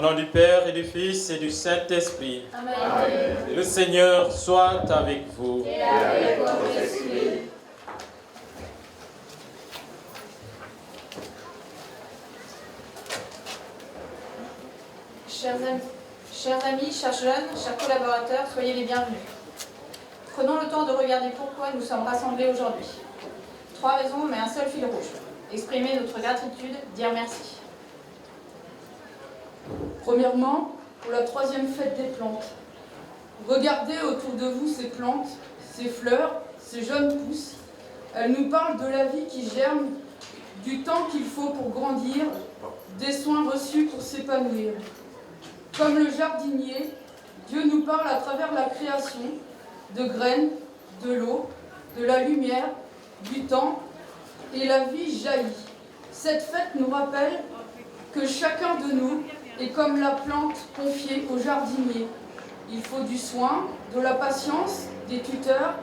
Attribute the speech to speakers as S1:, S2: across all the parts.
S1: nom du Père et du Fils et du Saint-Esprit.
S2: Amen.
S1: Le Seigneur soit avec vous.
S2: Et avec votre esprit.
S3: Chers amis, chers jeunes, chers collaborateurs, soyez les bienvenus. Prenons le temps de regarder pourquoi nous sommes rassemblés aujourd'hui. 3 raisons, mais un seul fil rouge. Exprimer notre gratitude, dire merci.
S4: Premièrement, pour la 3e fête des plantes. Regardez autour de vous ces plantes, ces fleurs, ces jeunes pousses. Elles nous parlent de la vie qui germe, du temps qu'il faut pour grandir, des soins reçus pour s'épanouir. Comme le jardinier, Dieu nous parle à travers la création de graines, de l'eau, de la lumière, du temps, et la vie jaillit. Cette fête nous rappelle que chacun de nous est comme la plante confiée au jardinier. Il faut du soin, de la patience, des tuteurs,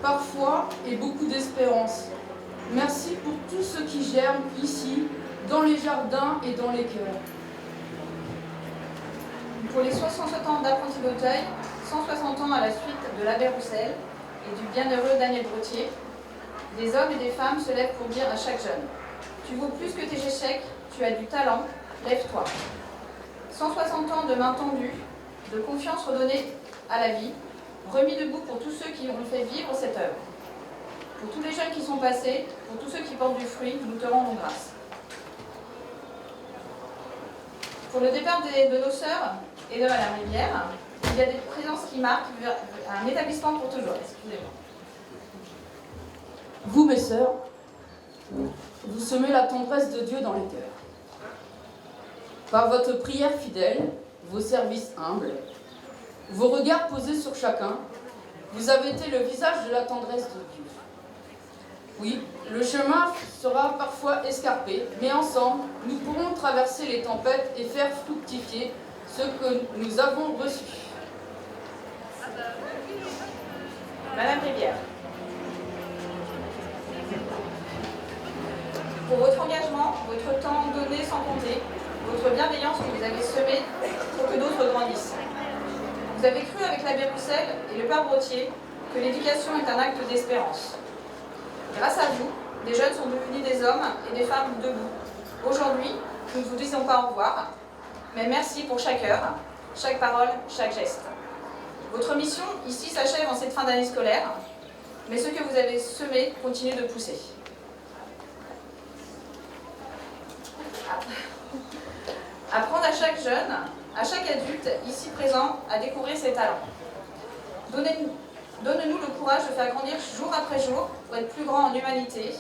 S4: parfois et beaucoup d'espérance. Merci pour tout ce qui germe ici, dans les jardins et dans les cœurs.
S3: Pour les 60 ans d'Apprenti d'Auteuil, 160 ans à la suite de l'abbé Roussel et du bienheureux Daniel Brottier, des hommes et des femmes se lèvent pour dire à chaque jeune « Tu vaux plus que tes échecs, tu as du talent, lève-toi ». 160 ans de main tendue, de confiance redonnée à la vie, remis debout pour tous ceux qui ont fait vivre cette œuvre. Pour tous les jeunes qui sont passés, pour tous ceux qui portent du fruit, nous te rendons grâce. Pour le départ de nos sœurs et de Madame Rivière, il y a des présences qui marquent un établissement pour toujours. Excusez-moi.
S4: Vous, mes sœurs, vous semez la tendresse de Dieu dans les cœurs. Par votre prière fidèle, vos services humbles, vos regards posés sur chacun, vous avez été le visage de la tendresse de Dieu. Oui, le chemin sera parfois escarpé, mais ensemble, nous pourrons traverser les tempêtes et faire fructifier ce que nous avons reçu.
S3: Madame Rivière. Pour votre engagement, votre temps donné sans compter, votre bienveillance que vous avez semée pour que d'autres grandissent. Vous avez cru avec l'abbé Roussel et le père Brottier que l'éducation est un acte d'espérance. Grâce à vous, des jeunes sont devenus des hommes et des femmes debout. Aujourd'hui, nous ne vous disons pas au revoir, mais merci pour chaque heure, chaque parole, chaque geste. Votre mission ici s'achève en cette fin d'année scolaire, mais ce que vous avez semé continue de pousser. Apprendre à chaque jeune, à chaque adulte ici présent à découvrir ses talents. Donne-nous le courage de faire grandir jour après jour pour être plus grand en humanité,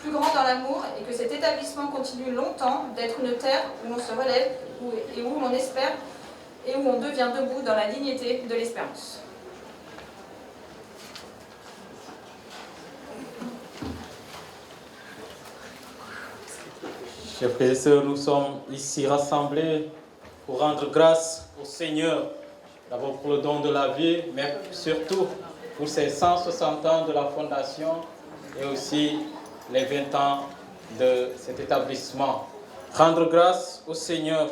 S3: plus grand dans l'amour et que cet établissement continue longtemps d'être une terre où on se relève et où on espère et où on devient debout dans la dignité de l'espérance.
S1: Chers frères et sœurs, nous sommes ici rassemblés pour rendre grâce au Seigneur, d'abord pour le don de la vie, mais surtout pour ces 160 ans de la fondation et aussi les 20 ans de cet établissement. Rendre grâce au Seigneur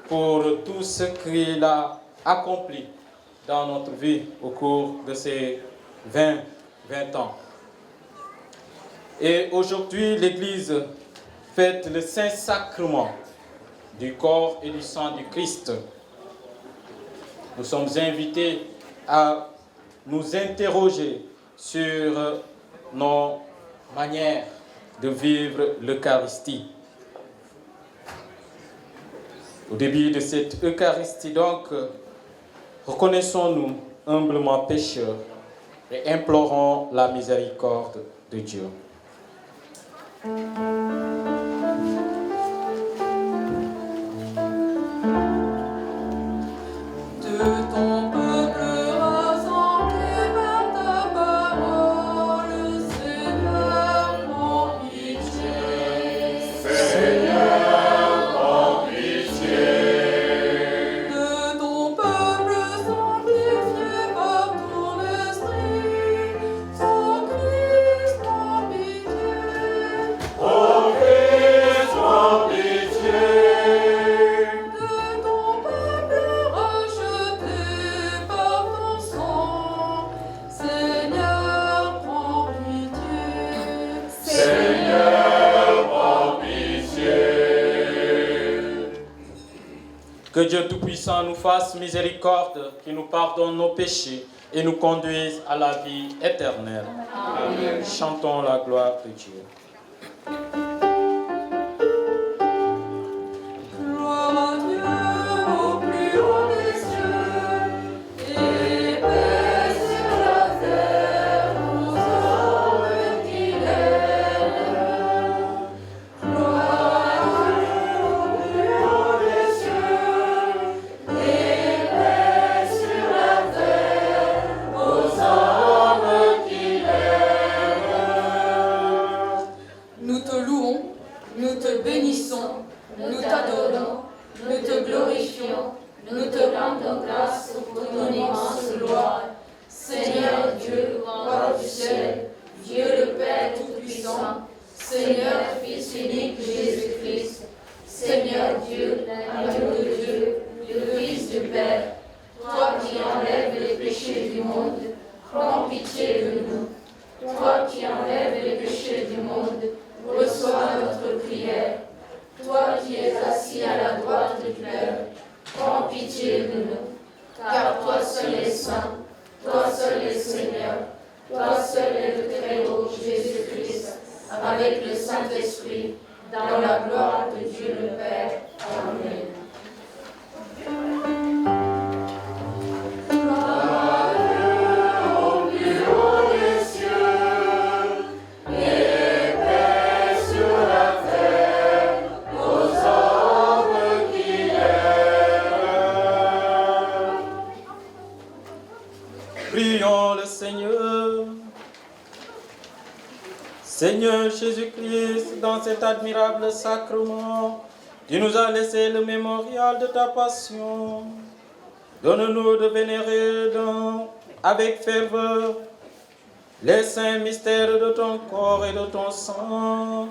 S1: pour tout ce qu'il a accompli dans notre vie au cours de ces 20 ans. Et aujourd'hui, l'Église fête le Saint-Sacrement du corps et du sang du Christ. Nous sommes invités à nous interroger sur nos manières de vivre l'Eucharistie. Au début de cette Eucharistie, donc, reconnaissons-nous humblement pécheurs et implorons la miséricorde de Dieu.
S2: Oh,
S1: Que Dieu Tout-Puissant nous fasse miséricorde, qu'il nous pardonne nos péchés et nous conduise à la vie éternelle.
S2: Amen.
S1: Chantons la gloire de Dieu.
S4: Gloire à Dieu au plus haut des cieux, et paix sur la terre aux hommes qu'il aime. Gloire à Dieu au plus haut des cieux, et paix sur la terre aux hommes qu'il aime. Nous te louons, nous te bénissons. Nous t'adorons, nous te glorifions, nous te rendons grâce pour ton immense gloire. Seigneur Dieu, roi du ciel, Dieu le Père Tout-Puissant, Seigneur Fils unique Jésus-Christ, Seigneur Dieu, l'agneau de Dieu, le Fils du Père, toi qui enlèves les péchés du monde, prends pitié de nous. Toi qui enlèves les péchés du monde, reçois notre prière. Toi qui es assis à la droite du Père, prends pitié de nous, car toi seul es saint, toi seul es Seigneur, toi seul es le Très-Haut Jésus-Christ, avec le Saint-Esprit, dans la gloire de Dieu le Père. Amen.
S1: Prions le Seigneur. Seigneur Jésus-Christ, dans cet admirable sacrement, tu nous as laissé le mémorial de ta passion. Donne-nous de vénérer avec ferveur les saints mystères de ton corps et de ton sang,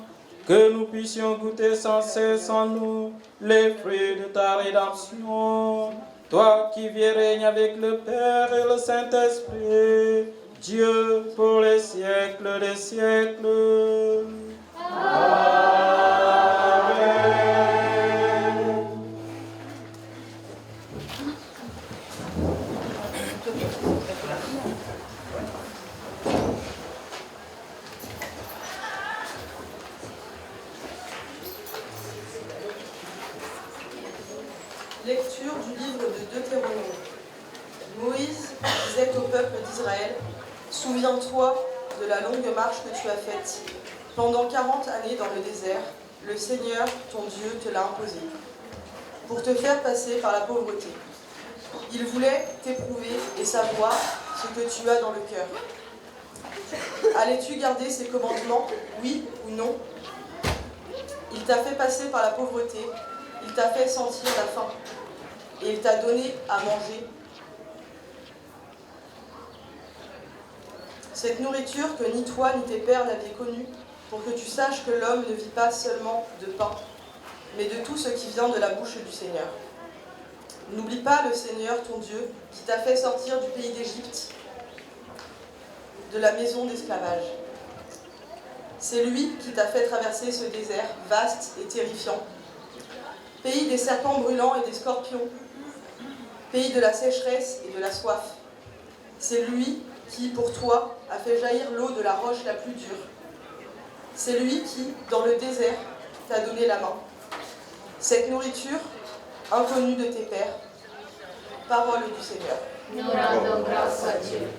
S1: que nous puissions goûter sans cesse en nous les fruits de ta rédemption. Toi qui vis et règnes avec le Père et le Saint-Esprit, Dieu pour les siècles des siècles. Amen.
S5: Lecture du livre de Deutéronome. Moïse disait au peuple d'Israël, « Souviens-toi de la longue marche que tu as faite. Pendant 40 années dans le désert, le Seigneur, ton Dieu, te l'a imposé, pour te faire passer par la pauvreté. Il voulait t'éprouver et savoir ce que tu as dans le cœur. Allais-tu garder ses commandements, oui ou non? Il t'a fait passer par la pauvreté, il t'a fait sentir la faim, et il t'a donné à manger. Cette nourriture que ni toi ni tes pères n'avaient connue, pour que tu saches que l'homme ne vit pas seulement de pain, mais de tout ce qui vient de la bouche du Seigneur. N'oublie pas le Seigneur, ton Dieu, qui t'a fait sortir du pays d'Égypte, de la maison d'esclavage. C'est lui qui t'a fait traverser ce désert vaste et terrifiant, pays des serpents brûlants et des scorpions, pays de la sécheresse et de la soif. C'est lui qui, pour toi, a fait jaillir l'eau de la roche la plus dure. C'est lui qui, dans le désert, t'a donné la main. Cette nourriture, inconnue de tes pères, parole du Seigneur.
S4: Nous rendons grâce à Dieu.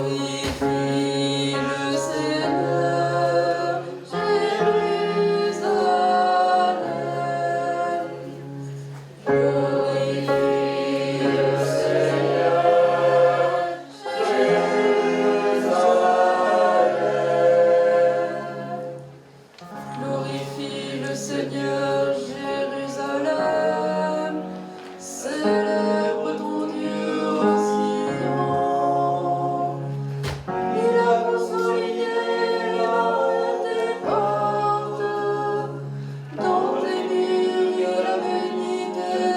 S4: Glorifie le Seigneur, Jérusalem. Glorifie le Seigneur, Jérusalem. Glorifie le Seigneur, Jérusalem. Célèbre ton Dieu en Sion. Il a consolidé tes portes. Dans tes murs, il a béni tes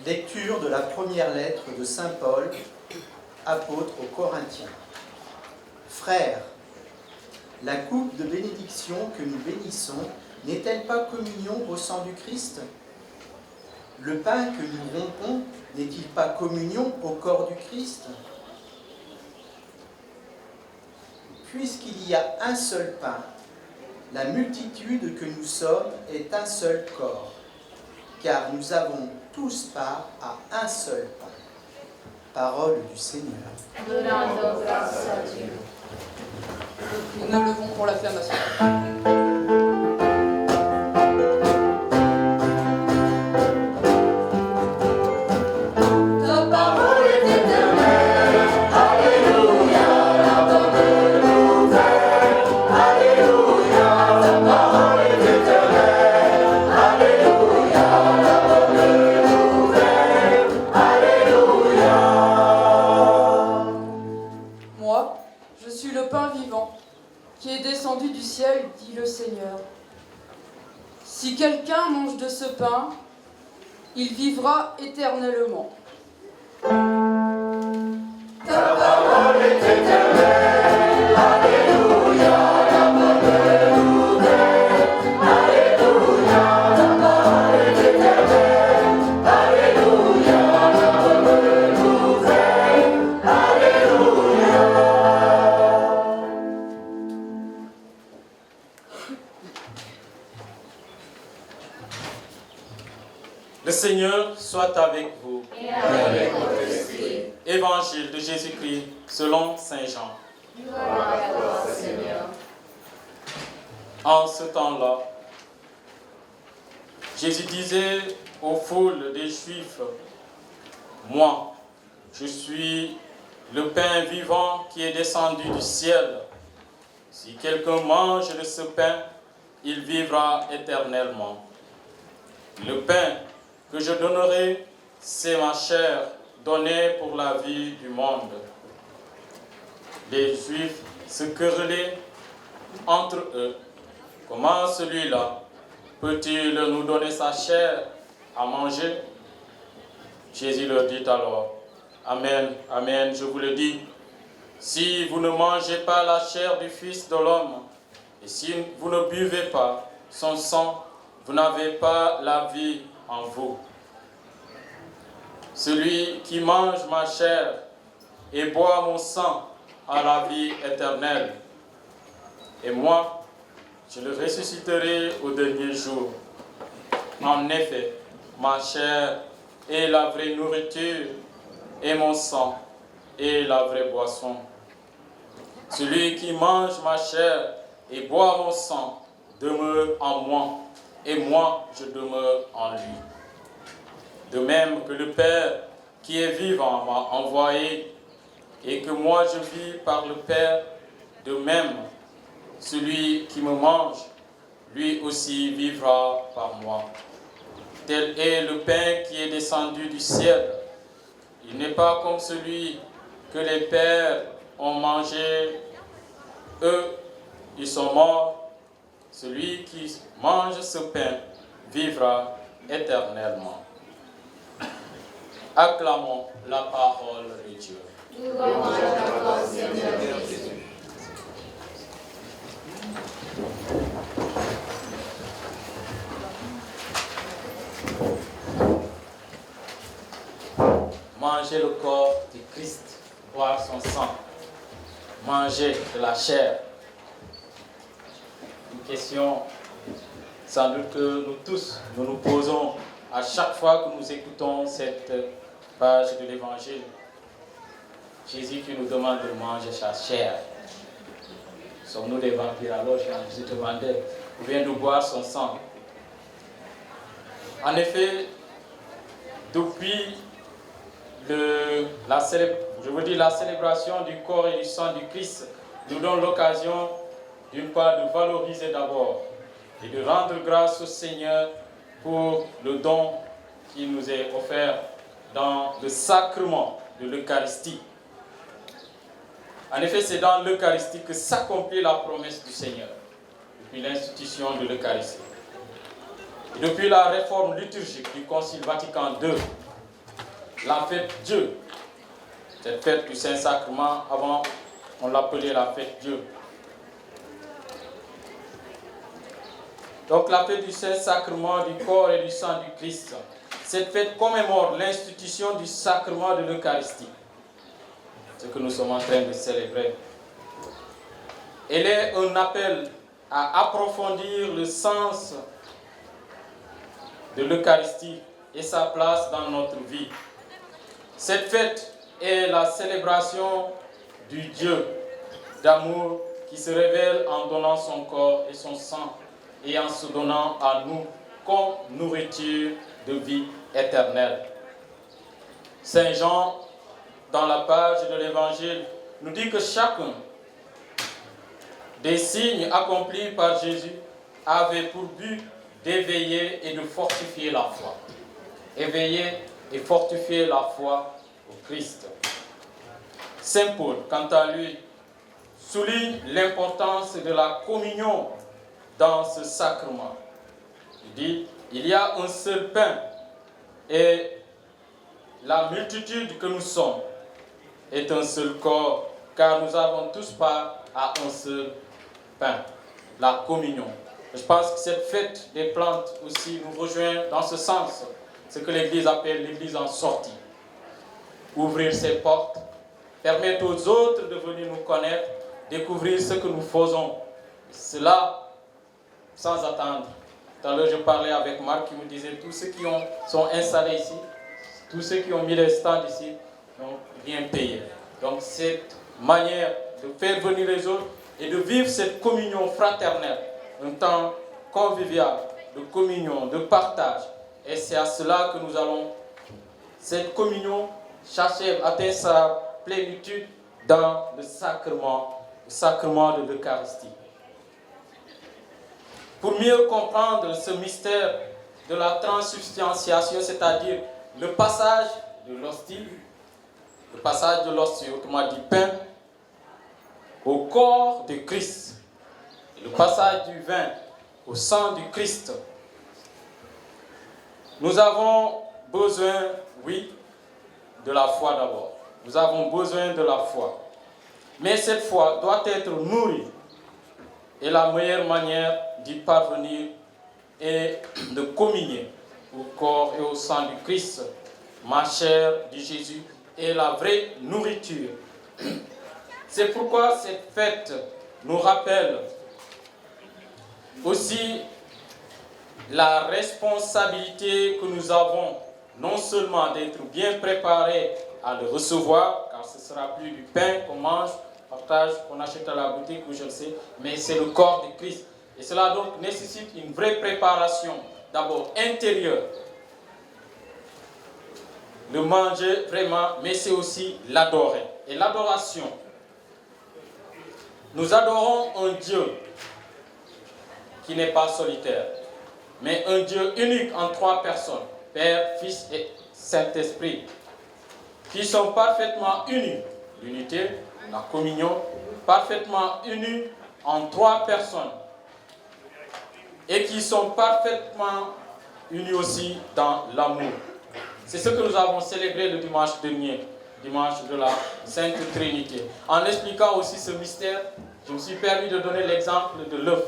S6: Lecture de la première lettre de saint Paul, apôtre aux Corinthiens. Frères, la coupe de bénédiction que nous bénissons n'est-elle pas communion au sang du Christ? Le pain que nous rompons n'est-il pas communion au corps du Christ? Puisqu'il y a un seul pain, la multitude que nous sommes est un seul corps, car nous avons tous part à un seul pain. Parole du Seigneur.
S2: Donnons grâce à Dieu.
S4: Nous nous levons pour l'acclamation.
S2: Ta parole est éternelle. Alléluia, la bonne nouvelle. Alléluia, ta parole est éternelle. Alléluia, la bonne nouvelle. Alléluia.
S4: Moi, je suis le pain vivant, qui est descendu du ciel, dit le Seigneur. Si quelqu'un mange de ce pain, il vivra éternellement.
S2: Ta parole est éternelle. Alléluia, la bonne nouvelle. Alléluia, ta parole est éternelle. Alléluia, la bonne nouvelle. Alléluia.
S1: Le Seigneur soit avec vous.
S2: Et avec votre esprit.
S1: Évangile de Jésus-Christ selon Saint Jean.
S2: Gloire à toi, Seigneur.
S1: En ce temps-là, Jésus disait aux foules des Juifs, « Moi, je suis le pain vivant qui est descendu du ciel. Si quelqu'un mange de ce pain, il vivra éternellement. Le pain que je donnerai, c'est ma chair donnée pour la vie du monde. » Les Juifs se querellaient entre eux. Comment celui-là peut-il nous donner sa chair à manger? Jésus leur dit alors, Amen, Amen, je vous le dis, si vous ne mangez pas la chair du Fils de l'homme, et si vous ne buvez pas son sang, vous n'avez pas la vie en vous. Celui qui mange ma chair et boit mon sang a la vie éternelle. Et moi, je le ressusciterai au dernier jour. En effet, ma chair est la vraie nourriture et mon sang est la vraie boisson. Celui qui mange ma chair et boit mon sang demeure en moi, et moi je demeure en lui. De même que le Père qui est vivant m'a envoyé, et que moi je vis par le Père, de même, celui qui me mange, lui aussi vivra par moi. Tel est le pain qui est descendu du ciel. Il n'est pas comme celui que les pères ont mangé. Eux, ils sont morts. Celui qui mange ce pain vivra éternellement. Acclamons la parole de Dieu.
S2: Louange à toi, Seigneur Jésus.
S1: Manger le corps du Christ, boire son sang, manger de la chair. Une question sans doute que nous tous nous posons à chaque fois que nous écoutons cette page de l'Évangile. Jésus qui nous demande de manger sa chair. Sommes-nous des vampires? Alors je te demandais, ou bien de boire son sang. En effet, depuis la célébration du corps et du sang du Christ nous donne l'occasion d'une part de valoriser d'abord et de rendre grâce au Seigneur pour le don qui nous est offert dans le sacrement de l'Eucharistie. En effet, c'est dans l'Eucharistie que s'accomplit la promesse du Seigneur, depuis l'institution de l'Eucharistie. Et depuis la réforme liturgique du Concile Vatican II, la fête Dieu. Cette fête du Saint-Sacrement, avant, on l'appelait la fête Dieu. Donc la fête du Saint-Sacrement du corps et du sang du Christ. Cette fête commémore l'institution du sacrement de l'Eucharistie, ce que nous sommes en train de célébrer. Elle est un appel à approfondir le sens de l'Eucharistie et sa place dans notre vie. Cette fête est la célébration du Dieu d'amour qui se révèle en donnant son corps et son sang et en se donnant à nous comme nourriture de vie éternelle. Saint Jean, dans la page de l'Évangile, nous dit que chacun des signes accomplis par Jésus avait pour but d'éveiller et de fortifier la foi. Éveiller et fortifier la foi au Christ. Saint Paul, quant à lui, souligne l'importance de la communion dans ce sacrement. Il dit, il y a un seul pain et la multitude que nous sommes est un seul corps, car nous avons tous part à un seul pain, la communion. Je pense que cette fête des plantes aussi nous rejoint dans ce sens, ce que l'Église appelle l'Église en sortie. Ouvrir ses portes, permettre aux autres de venir nous connaître, découvrir ce que nous faisons. Cela sans attendre. Tout à l'heure, je parlais avec Marc qui me disait tous ceux qui sont installés ici, tous ceux qui ont mis les stands ici, ont bien payé. Donc, cette manière de faire venir les autres et de vivre cette communion fraternelle, un temps convivial, de communion, de partage. Et c'est à cela que nous allons, cette communion, chercher à atteindre sa plénitude dans le sacrement de l'Eucharistie. Pour mieux comprendre ce mystère de la transsubstantiation, c'est-à-dire le passage de l'hostie, autrement dit pain, au corps de Christ, et le passage du vin au sang du Christ, nous avons besoin, oui, de la foi d'abord. Nous avons besoin de la foi. Mais cette foi doit être nourrie. Et la meilleure manière d'y parvenir est de communier au corps et au sang du Christ. Ma chair, dit Jésus, est la vraie nourriture. C'est pourquoi cette fête nous rappelle aussi la responsabilité que nous avons, non seulement d'être bien préparés à le recevoir, car ce ne sera plus du pain qu'on mange, partage, qu'on achète à la boutique, ou je le sais, mais c'est le corps de Christ. Et cela donc nécessite une vraie préparation, d'abord intérieure. Le manger vraiment, mais c'est aussi l'adorer. Et l'adoration, nous adorons un Dieu qui n'est pas solitaire, mais un Dieu unique en trois personnes, Père, Fils et Saint-Esprit, qui sont parfaitement unis. L'unité, la communion, parfaitement unis en trois personnes et qui sont parfaitement unis aussi dans l'amour. C'est ce que nous avons célébré le dimanche dernier, dimanche de la Sainte Trinité. En expliquant aussi ce mystère, je me suis permis de donner l'exemple de l'œuf.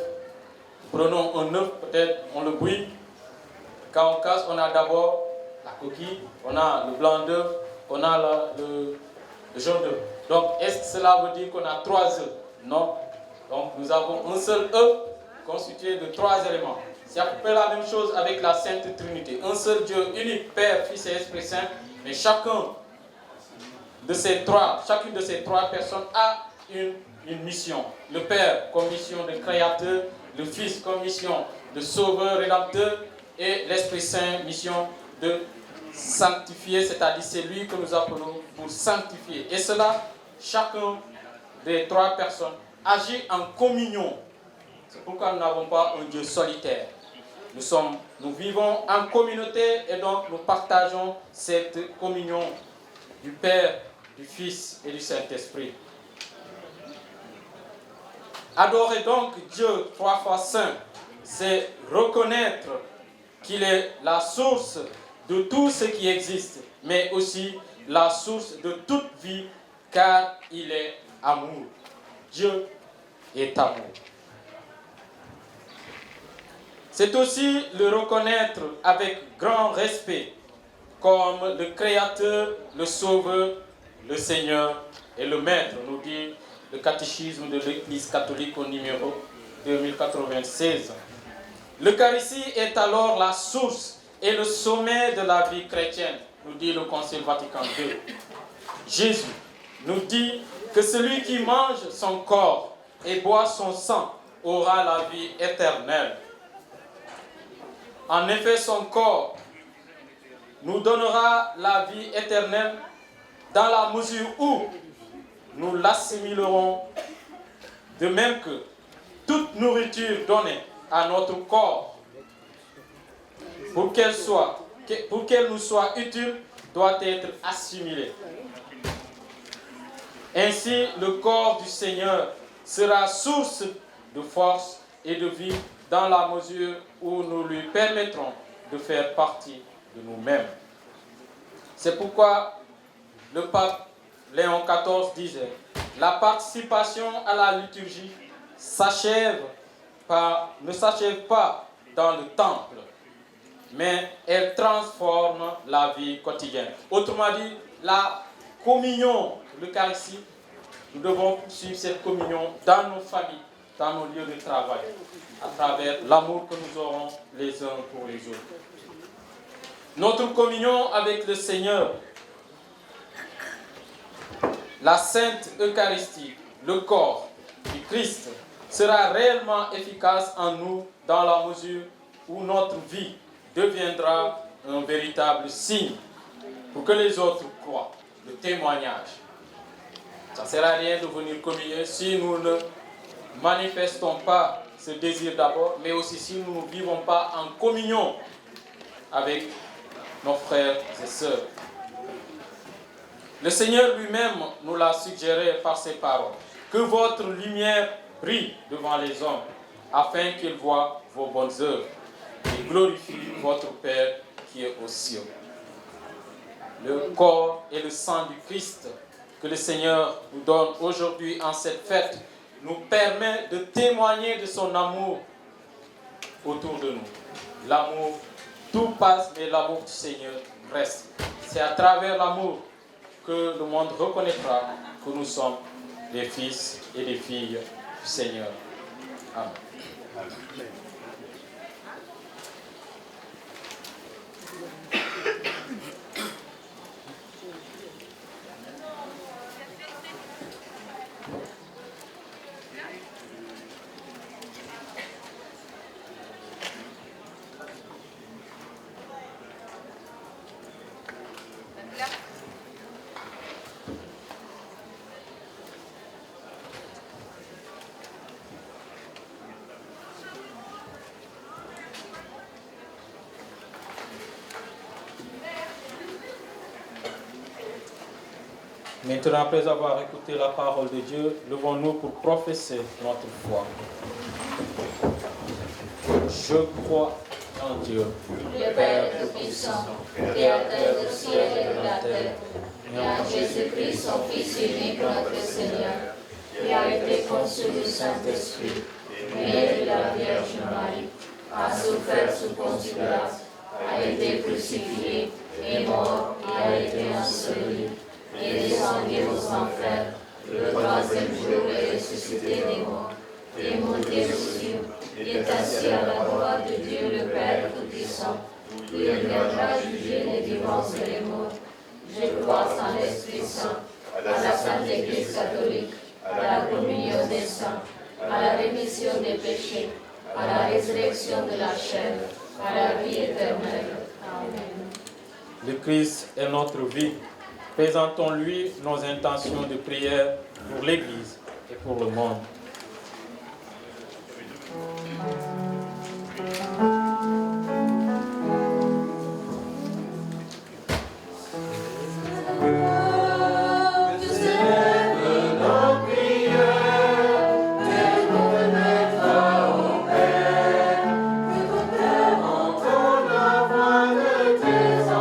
S1: Prenons un œuf, peut-être on le bouille. Quand on casse, on a d'abord la coquille, on a le blanc d'œuf, on a le jaune d'œuf. Donc, est-ce que cela veut dire qu'on a 3 œufs? Non. Donc, nous avons un seul œuf constitué de 3 éléments. C'est à peu près la même chose avec la Sainte Trinité. Un seul Dieu unique, Père, Fils et Esprit Saint, mais chacune de ces trois personnes a une mission. Le Père comme mission de créateur, le Fils comme mission de sauveur, rédempteur, et l'Esprit Saint, mission de sanctifier, c'est-à-dire c'est lui que nous appelons pour sanctifier. Et cela, chacun des 3 personnes agit en communion. C'est pourquoi nous n'avons pas un Dieu solitaire. Nous vivons en communauté et donc nous partageons cette communion du Père, du Fils et du Saint-Esprit. Adorer donc Dieu 3 fois saint, c'est reconnaître qu'il est la source de tout ce qui existe, mais aussi la source de toute vie, car il est amour. Dieu est amour. C'est aussi le reconnaître avec grand respect comme le Créateur, le Sauveur, le Seigneur et le Maître, nous dit le catéchisme de l'Église catholique au numéro 2096. L'Eucharistie est alors la source et le sommet de la vie chrétienne, nous dit le Concile Vatican II. Jésus nous dit que celui qui mange son corps et boit son sang aura la vie éternelle. En effet, son corps nous donnera la vie éternelle dans la mesure où nous l'assimilerons, de même que toute nourriture donnée à notre corps, pour qu'elle nous soit utile, doit être assimilée. Ainsi, le corps du Seigneur sera source de force et de vie dans la mesure où nous lui permettrons de faire partie de nous-mêmes. C'est pourquoi le pape Léon XIV disait « La participation à la liturgie ne s'achève pas dans le temple, mais elle transforme la vie quotidienne. » Autrement dit, la communion, l'Eucharistie, nous devons poursuivre cette communion dans nos familles, dans nos lieux de travail, à travers l'amour que nous aurons les uns pour les autres. Notre communion avec le Seigneur, la Sainte Eucharistie, le corps du Christ, sera réellement efficace en nous dans la mesure où notre vie deviendra un véritable signe pour que les autres croient, le témoignage. Ça ne sert à rien de venir communier si nous ne manifestons pas ce désir d'abord, mais aussi si nous ne vivons pas en communion avec nos frères et sœurs. Le Seigneur lui-même nous l'a suggéré par ses paroles. Que votre lumière brille devant les hommes, afin qu'ils voient vos bonnes œuvres et glorifient votre Père qui est aux cieux. Le corps et le sang du Christ que le Seigneur nous donne aujourd'hui en cette fête nous permet de témoigner de son amour autour de nous. L'amour, tout passe, mais l'amour du Seigneur reste. C'est à travers l'amour que le monde reconnaîtra que nous sommes les fils et les filles du Seigneur. Amen. Amen. Maintenant, après avoir écouté la parole de Dieu, levons-nous pour professer notre foi. Je crois en Dieu,
S2: le Père Tout-Puissant, Créateur du ciel et de la terre, et en Jésus-Christ, son Fils unique, notre Seigneur, qui a été conçu du Saint-Esprit, né de la Vierge Marie, a souffert sous Ponce Pilate, a été crucifié, est mort et a été enseveli, est descendu aux enfers, le troisième jour est ressuscité des morts, est monté aux cieux, est assis à la droite de Dieu le Père Tout-Puissant, il viendra juger les vivants et les morts. Je crois en l'Esprit Saint, à la Sainte Église catholique, à la communion des saints, à la rémission des péchés, à la résurrection de la chair, à la vie éternelle. Amen.
S1: Le Christ est notre vie. Présentons-lui nos intentions de prière pour l'Église et pour le monde.
S2: Tes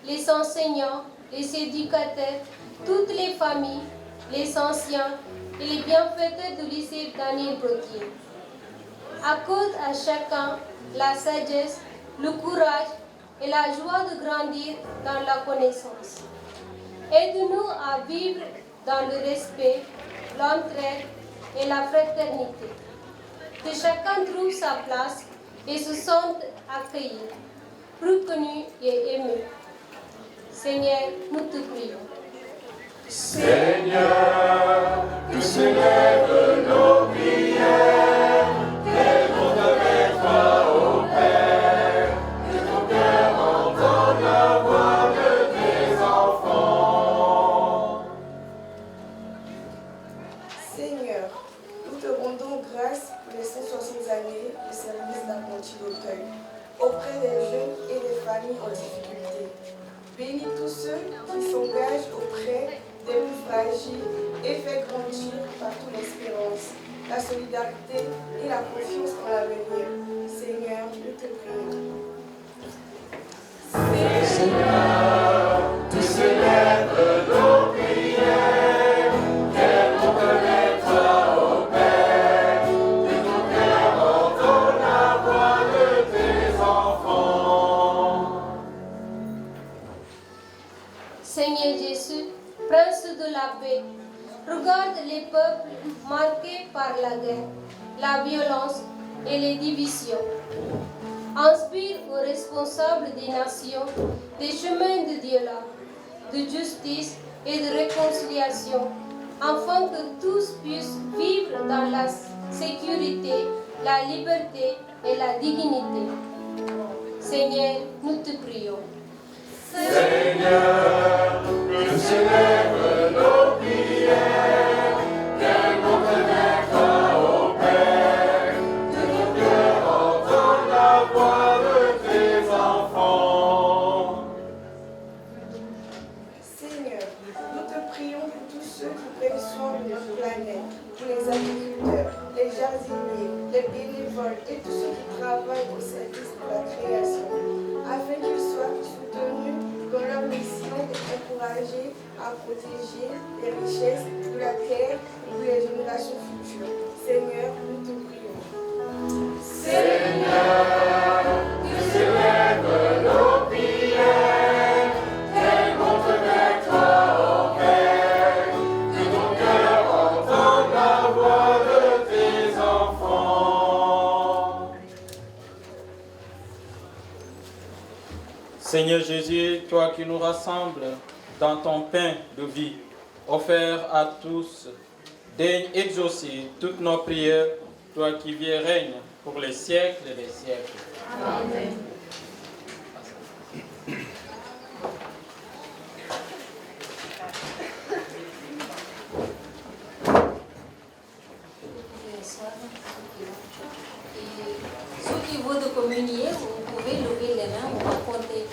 S2: les enseignants, les éducateurs, toutes les familles, les anciens et les bienfaiteurs du lycée Daniel Brottier. Accorde à chacun la sagesse, le courage et la joie de grandir dans la connaissance. Aide-nous à vivre dans le respect, l'entraide et la fraternité. Que chacun trouve sa place et se sente accueilli, reconnu et aimé. Seigneur, nous te prions.
S7: Seigneur, tu s'élèves nos prières, qu'elles montent avec toi au Père, que ton cœur entende la voix de tes enfants.
S8: Seigneur, nous te rendons grâce pour les 160 années de service d'apprenti d'Auteuil auprès des jeunes et des familles en difficulté. Bénis tous ceux qui s'engagent auprès des plus fragiles et fais grandir partout l'espérance, la solidarité et la confiance en l'avenir. Seigneur, nous te prions.
S7: Seigneur, tu s'élèves nos prières, qu'elles montent avec toi au Père, que ton cœur entende la voix de tes enfants.
S2: Seigneur Jésus, Prince de la paix, regarde les peuples marqués par la guerre, la violence et les divisions. Inspire aux responsables des nations des chemins de dialogue, de justice et de réconciliation, afin que tous puissent vivre dans la sécurité, la liberté et la dignité. Seigneur, nous te prions.
S7: Seigneur, tu s'élèves nos prières, qu'elles montent avec toi au Père, que ton cœur entende la voix de tes enfants.
S8: Seigneur, nous te prions pour tous ceux qui prennent soin de notre planète, pour les agriculteurs, les jardiniers, les bénévoles et tous ceux qui travaillent au service de la création, afin qu'ils soient soutenus dans leur mission d'encourager à protéger les richesses de la terre pour les générations futures. Seigneur, nous te prions.
S7: Seigneur, tu s'élèves nos prières, qu'elles montent avec toi au Père, que ton cœur entende la voix de tes enfants.
S1: Seigneur Jésus, toi qui nous rassembles dans ton pain de vie, offert à tous, daigne exaucer toutes nos prières, toi qui vis et règnes pour les siècles et les siècles.
S2: Amen.
S9: Ceux qui veulent de communier, vous pouvez lever les mains, on va compter.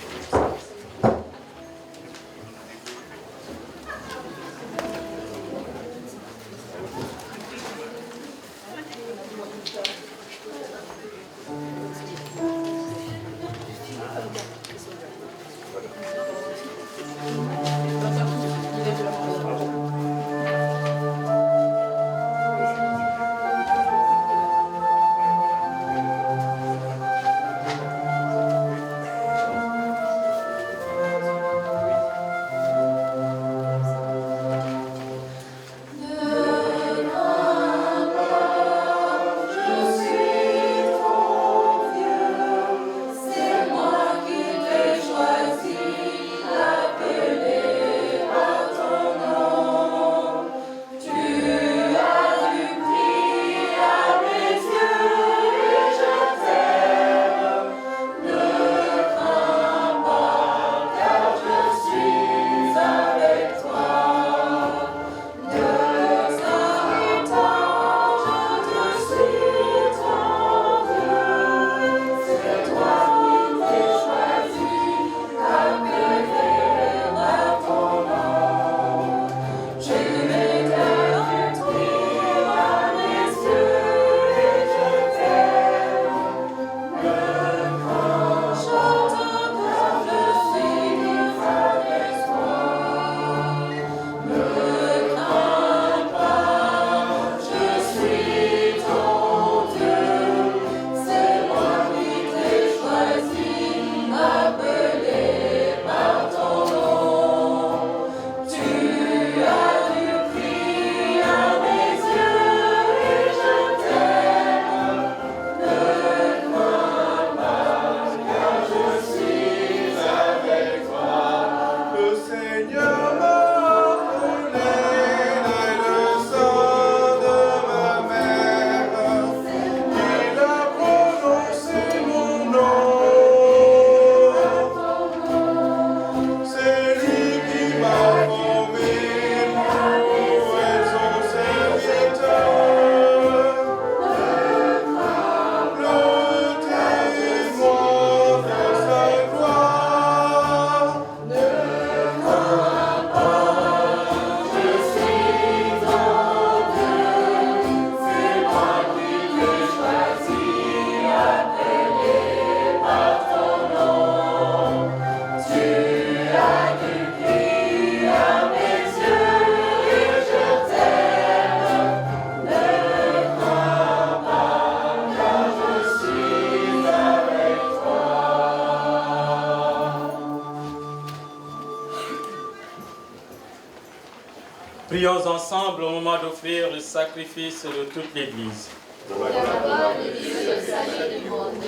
S1: Prions ensemble au moment d'offrir le sacrifice de toute l'Église.
S2: Pour la gloire de Dieu, le salut du monde.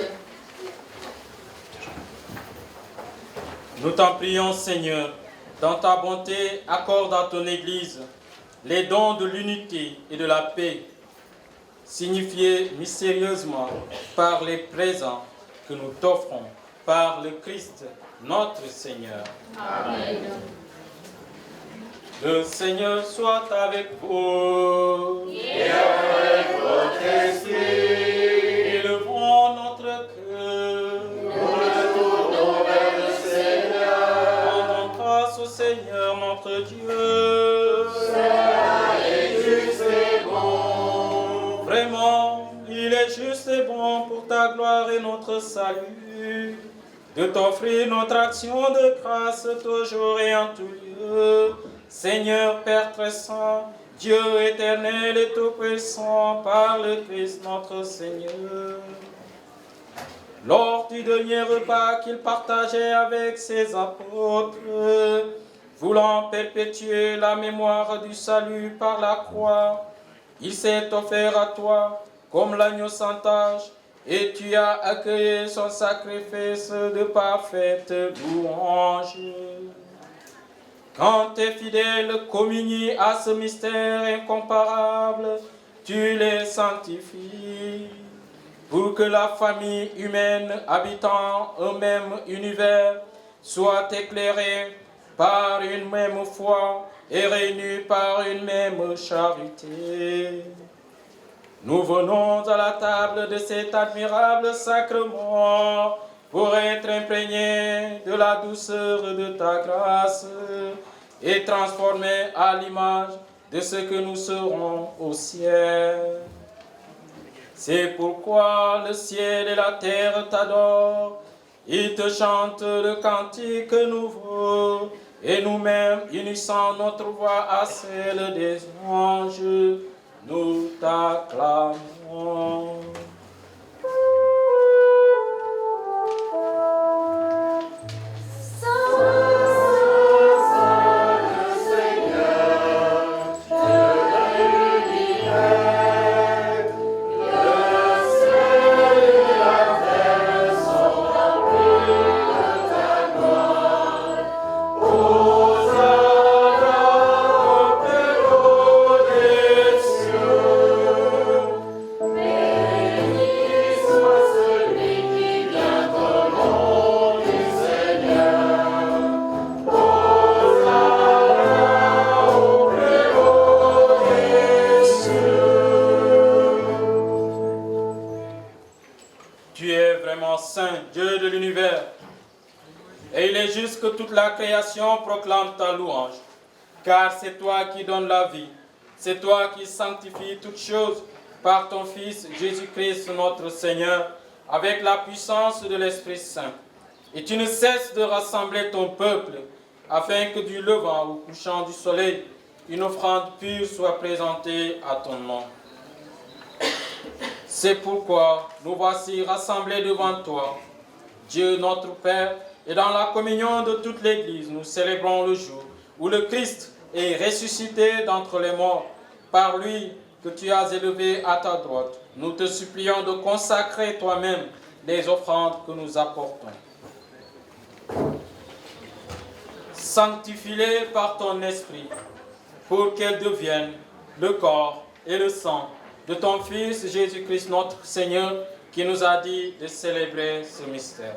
S1: Nous t'en prions, Seigneur, dans ta bonté, accorde à ton Église les dons de l'unité et de la paix, signifiés mystérieusement par les présents que nous t'offrons par le Christ, notre Seigneur.
S2: Amen.
S1: Le Seigneur soit avec vous.
S7: Et avec votre esprit.
S1: Élevons notre cœur.
S7: Nous retournons vers le Seigneur.
S1: Rendons grâce au Seigneur notre Dieu.
S7: Cela est juste et bon.
S1: Vraiment, il est juste et bon pour ta gloire et notre salut, de t'offrir notre action de grâce toujours et en tout lieu. Seigneur Père très saint, Dieu éternel et tout-puissant, par le Christ notre Seigneur. Lors du dernier repas qu'il partageait avec ses apôtres, voulant perpétuer la mémoire du salut par la croix, il s'est offert à toi comme l'agneau sans tache, et tu as accueilli son sacrifice de parfaite louange. Quand tes fidèles communient à ce mystère incomparable, tu les sanctifies, pour que la famille humaine habitant un même univers soit éclairée par une même foi et réunie par une même charité. Nous venons à la table de cet admirable sacrement pour être imprégnés de la douceur de ta grâce et transformés à l'image de ce que nous serons au ciel. C'est pourquoi le ciel et la terre t'adorent. Ils te chantent le cantique nouveau, et nous-mêmes, unissant notre voix à celle des anges, nous t'acclamons. Que toute la création proclame ta louange, car c'est toi qui donnes la vie, c'est toi qui sanctifies toutes choses par ton Fils Jésus-Christ notre Seigneur, avec la puissance de l'Esprit Saint. Et tu ne cesses de rassembler ton peuple, afin que du levant au couchant du soleil, une offrande pure soit présentée à ton nom. C'est pourquoi nous voici rassemblés devant toi, Dieu notre Père, et dans la communion de toute l'Église, nous célébrons le jour où le Christ est ressuscité d'entre les morts. Par lui que tu as élevé à ta droite, nous te supplions de consacrer toi-même les offrandes que nous apportons. Sanctifie-les par ton esprit, pour qu'elles deviennent le corps et le sang de ton Fils Jésus-Christ notre Seigneur, qui nous a dit de célébrer ce mystère.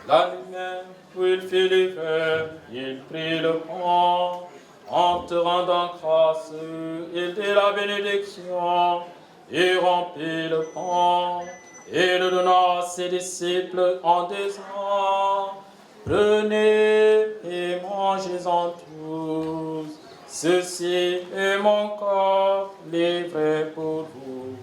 S1: La nuit même où il fit l'hiver, il prit le pain, en te rendant grâce, il dit la bénédiction, il rompit le pain, et le donna à ses disciples en disant, prenez et mangez-en tous, ceci est mon corps livré pour vous.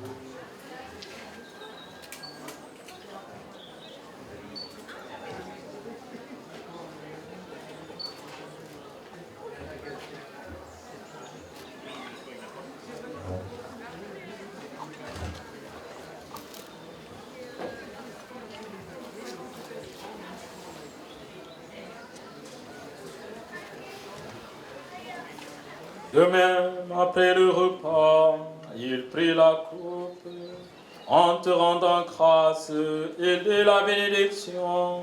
S1: De même, après le repas, il prit la coupe. En te rendant grâce, il dit la bénédiction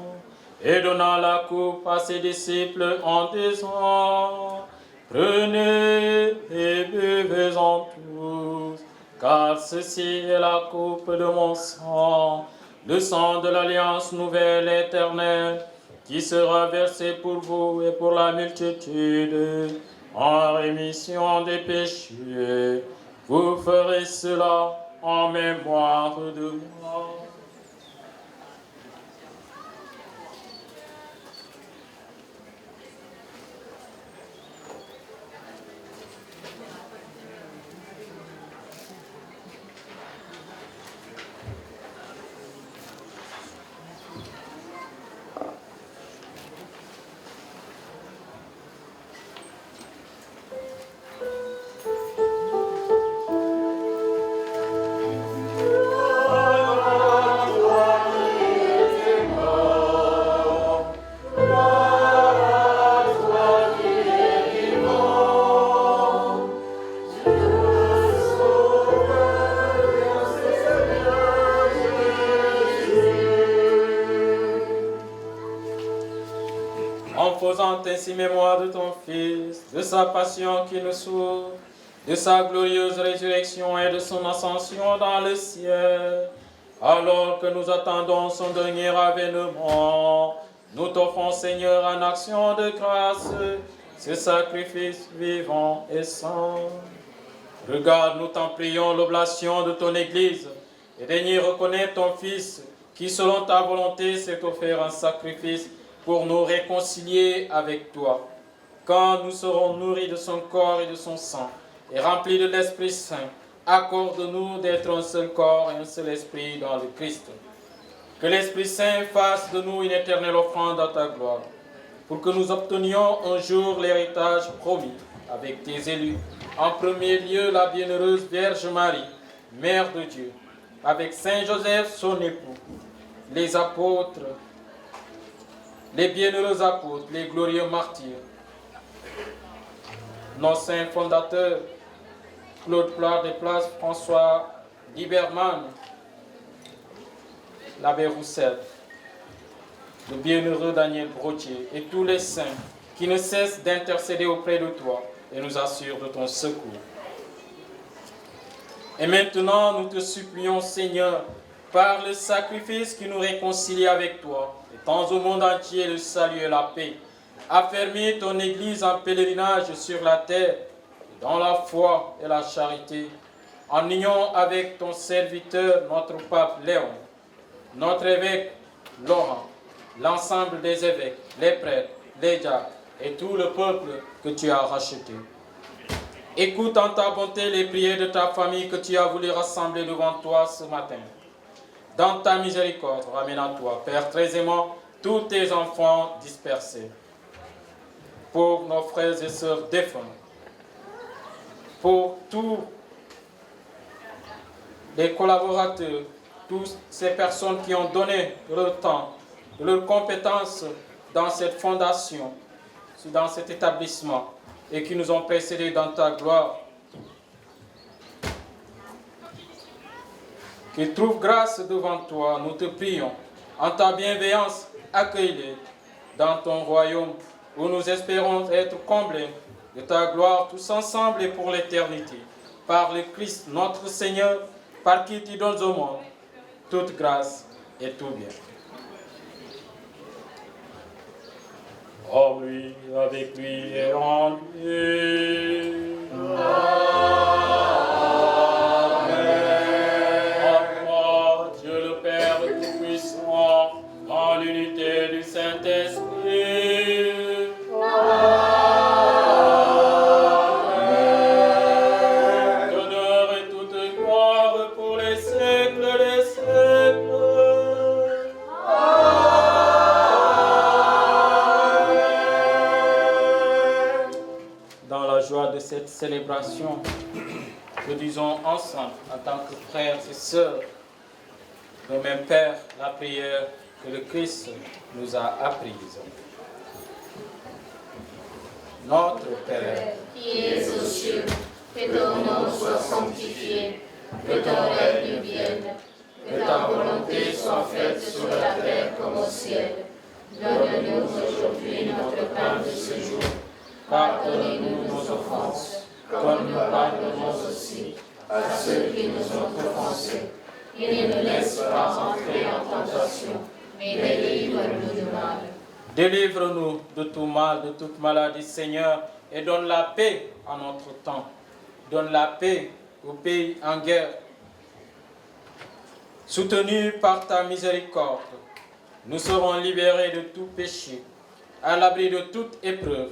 S1: et donna la coupe à ses disciples en disant: Prenez et buvez-en tous, car ceci est la coupe de mon sang, le sang de l'alliance nouvelle et éternelle, qui sera versé pour vous et pour la multitude en rémission des péchés. Vous ferez cela en mémoire de moi. En faisant ainsi mémoire de ton Fils, de sa passion qui nous sauve, de sa glorieuse résurrection et de son ascension dans le ciel, alors que nous attendons son dernier avènement, nous t'offrons, Seigneur, en action de grâce, ce sacrifice vivant et saint. Regarde, nous t'en prions, l'oblation de ton Église, et daignes reconnaître ton Fils, qui selon ta volonté s'est offert un sacrifice pour nous réconcilier avec toi. Quand nous serons nourris de son corps et de son sang, et remplis de l'Esprit Saint, accorde-nous d'être un seul corps et un seul esprit dans le Christ. Que l'Esprit Saint fasse de nous une éternelle offrande à ta gloire, pour que nous obtenions un jour l'héritage promis avec tes élus. En premier lieu, la bienheureuse Vierge Marie, Mère de Dieu, avec Saint Joseph, son époux, les apôtres, les bienheureux apôtres, les glorieux martyrs, nos saints fondateurs, Claude Plard des Places, François Liberman, l'abbé Roussel, le bienheureux Daniel Brottier et tous les saints qui ne cessent d'intercéder auprès de toi et nous assurent de ton secours. Et maintenant, nous te supplions, Seigneur, par le sacrifice qui nous réconcilie avec toi, étends au monde entier le salut et la paix. Affermis ton Église en pèlerinage sur la terre, dans la foi et la charité, en union avec ton serviteur, notre pape Léon, notre évêque Laurent, l'ensemble des évêques, les prêtres, les diacres et tout le peuple que tu as racheté. Écoute en ta bonté les prières de ta famille que tu as voulu rassembler devant toi ce matin. Dans ta miséricorde, ramène à toi, Père très aimant, tous tes enfants dispersés. Pour nos frères et sœurs défunts, pour tous les collaborateurs, toutes ces personnes qui ont donné leur temps, leurs compétences dans cette fondation, dans cet établissement, et qui nous ont précédés dans ta gloire. Qu'ils trouvent grâce devant toi, nous te prions. En ta bienveillance, accueille-les dans ton royaume, où nous espérons être comblés de ta gloire tous ensemble et pour l'éternité. Par le Christ notre Seigneur, par qui tu donnes au monde toute grâce et tout bien. En lui, avec lui et en lui. En toi, Dieu le Père Tout-Puissant, en l'unité du Saint-Esprit. D'honneur et toute gloire pour les siècles des siècles. Dans la joie de cette célébration, nous disons ensemble, en tant que frères et sœurs, le même Père, la prière que le Christ nous a apprise. notre Père,
S2: qui es aux cieux, que ton nom soit sanctifié, que ton règne vienne, que ta volonté soit faite sur la terre comme au ciel. Donne-nous aujourd'hui notre pain de ce jour. Pardonnez-nous nos offenses, comme nous pardonnons aussi à ceux qui nous ont offensés. Et ne nous laisse pas entrer en tentation, mais délivre-nous du mal.
S1: délivre-nous de tout mal, de toute maladie, Seigneur, et donne la paix à notre temps. Donne la paix au pays en guerre. Soutenus par ta miséricorde, nous serons libérés de tout péché, à l'abri de toute épreuve,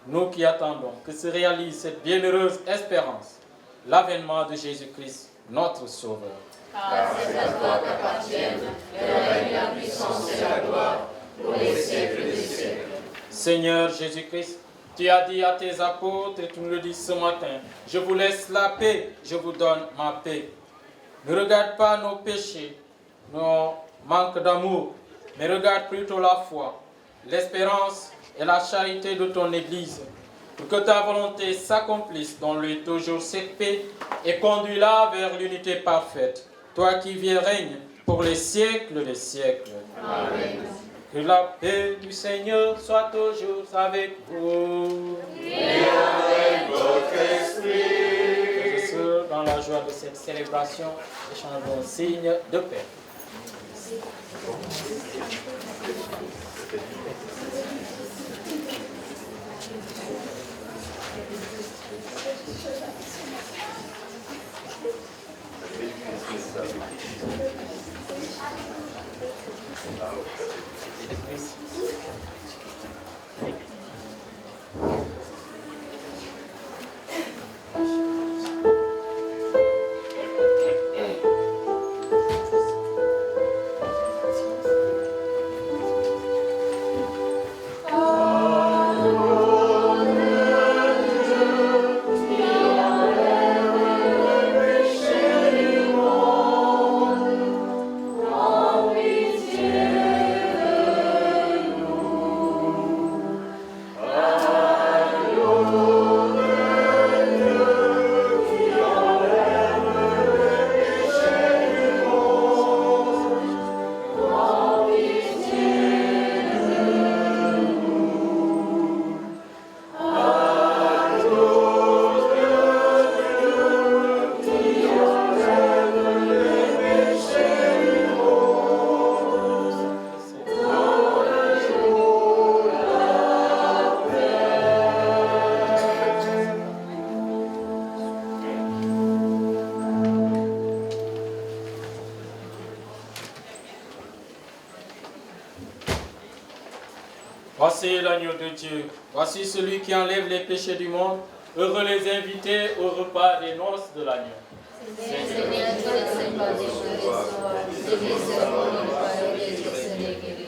S1: nous qui attendons que se réalise cette bienheureuse espérance, l'avènement de Jésus-Christ, notre Sauveur.
S2: Car c'est à toi qu'appartiennent le règne, la puissance et la gloire pour les siècles des siècles.
S1: Seigneur Jésus-Christ, tu as dit à tes apôtres, et tu nous le dis ce matin, je vous laisse la paix, je vous donne ma paix. Ne regarde pas nos péchés, nos manques d'amour, mais regarde plutôt la foi, l'espérance et la charité de ton Église, pour que ta volonté s'accomplisse dans lui toujours cette paix et conduis-la vers l'unité parfaite, toi qui vis et règnes pour les siècles des siècles.
S2: Amen.
S1: Que la paix du Seigneur soit toujours avec vous.
S7: Et avec votre esprit.
S1: Frères et sœurs, dans la joie de cette célébration, échangeons un signe de paix. Voici l'agneau de Dieu, voici celui qui enlève les péchés du monde. Heureux les invités au repas des noces de l'agneau.
S2: Seigneur, tu ne sais pas des choses d'histoire, de mes œuvres, de paroles et de ce guéri.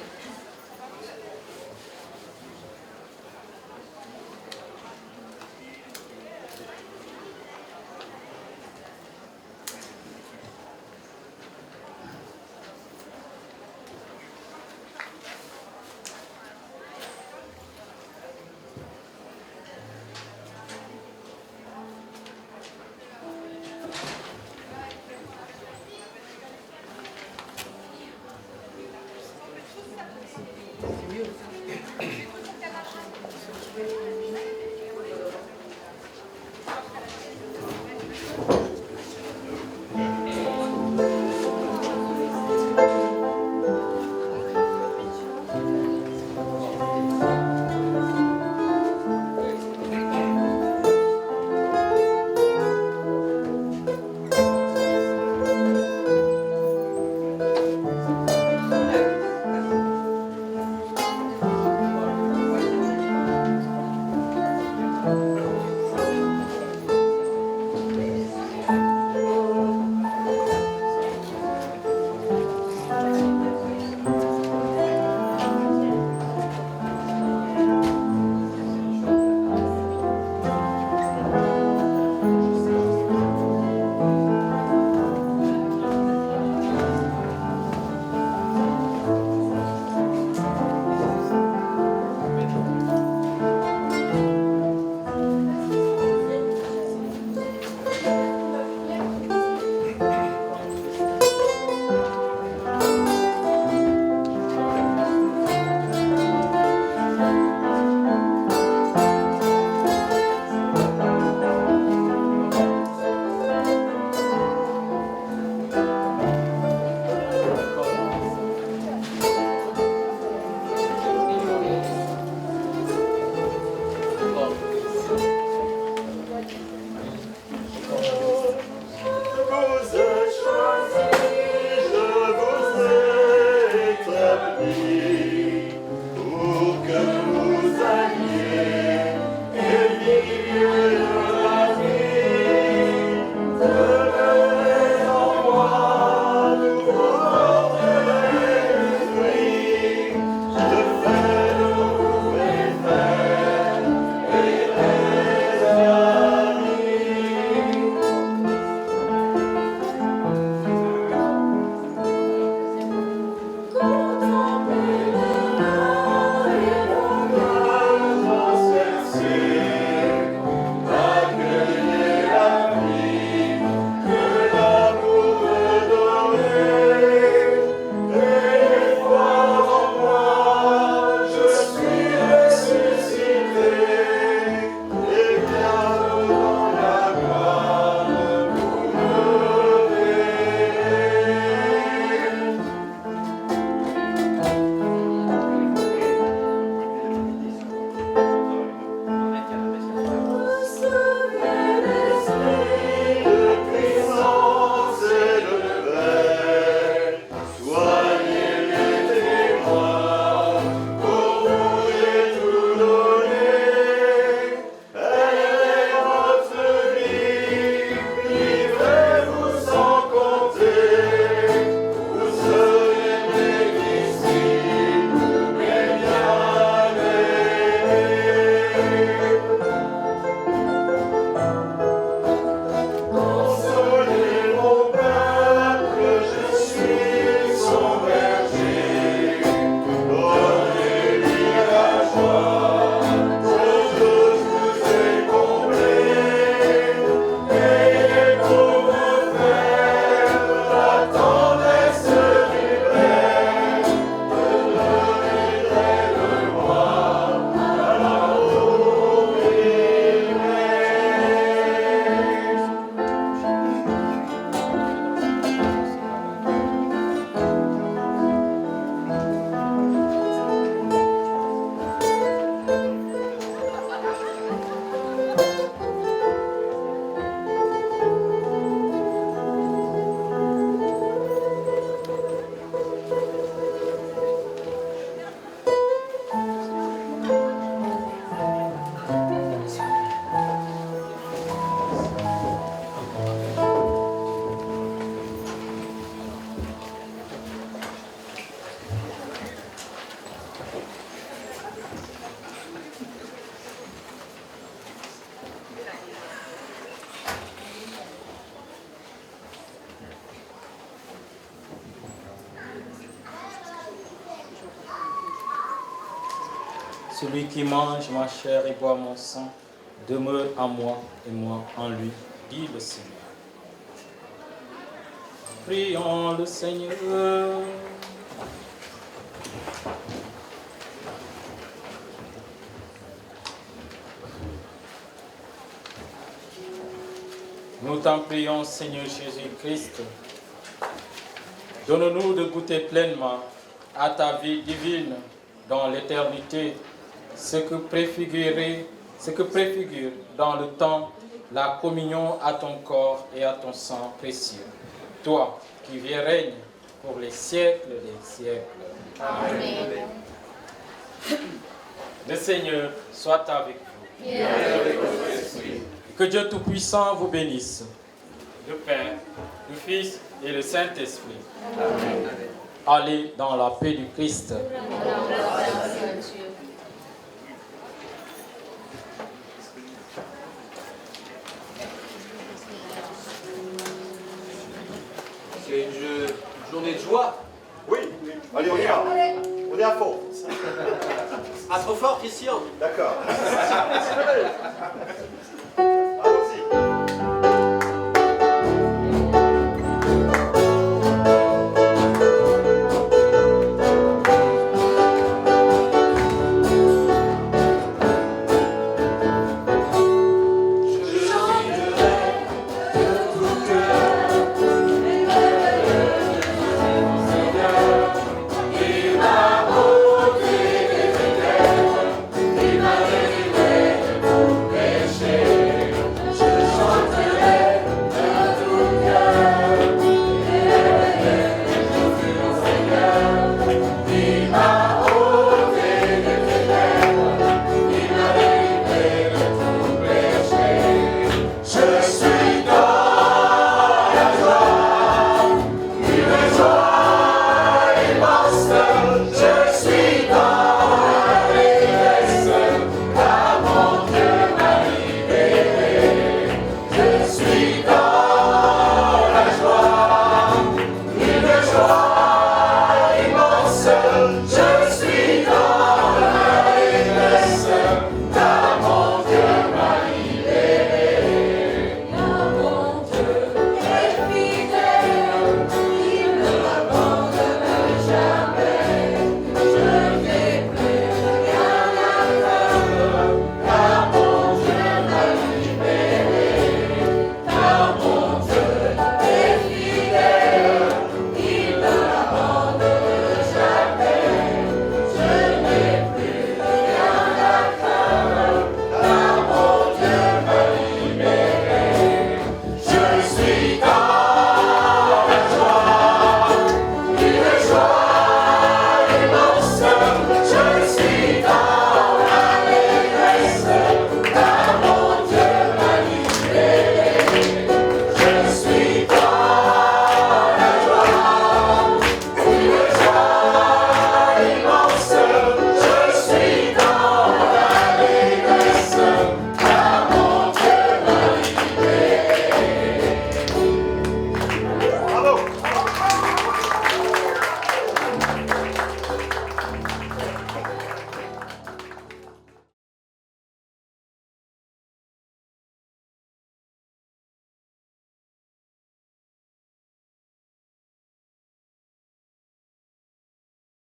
S1: Celui qui mange ma chair et boit mon sang demeure en moi et moi en lui, dit le Seigneur. Prions le Seigneur. Nous t'en prions, Seigneur Jésus-Christ. Donne-nous de goûter pleinement à ta vie divine dans l'éternité, ce que préfigure dans le temps la communion à ton corps et à ton sang précieux. Toi qui vis et règnes pour les siècles des siècles.
S2: Amen.
S1: Le Seigneur soit avec vous.
S2: Et avec votre esprit.
S1: Que Dieu Tout-Puissant vous bénisse, le Père, le Fils et le Saint-Esprit.
S2: Amen.
S1: Allez dans la paix du Christ.
S10: C'est une journée de joie.
S7: Oui, allez, on y va. On est à fond.
S10: Ah, trop fort, Christian.
S7: D'accord.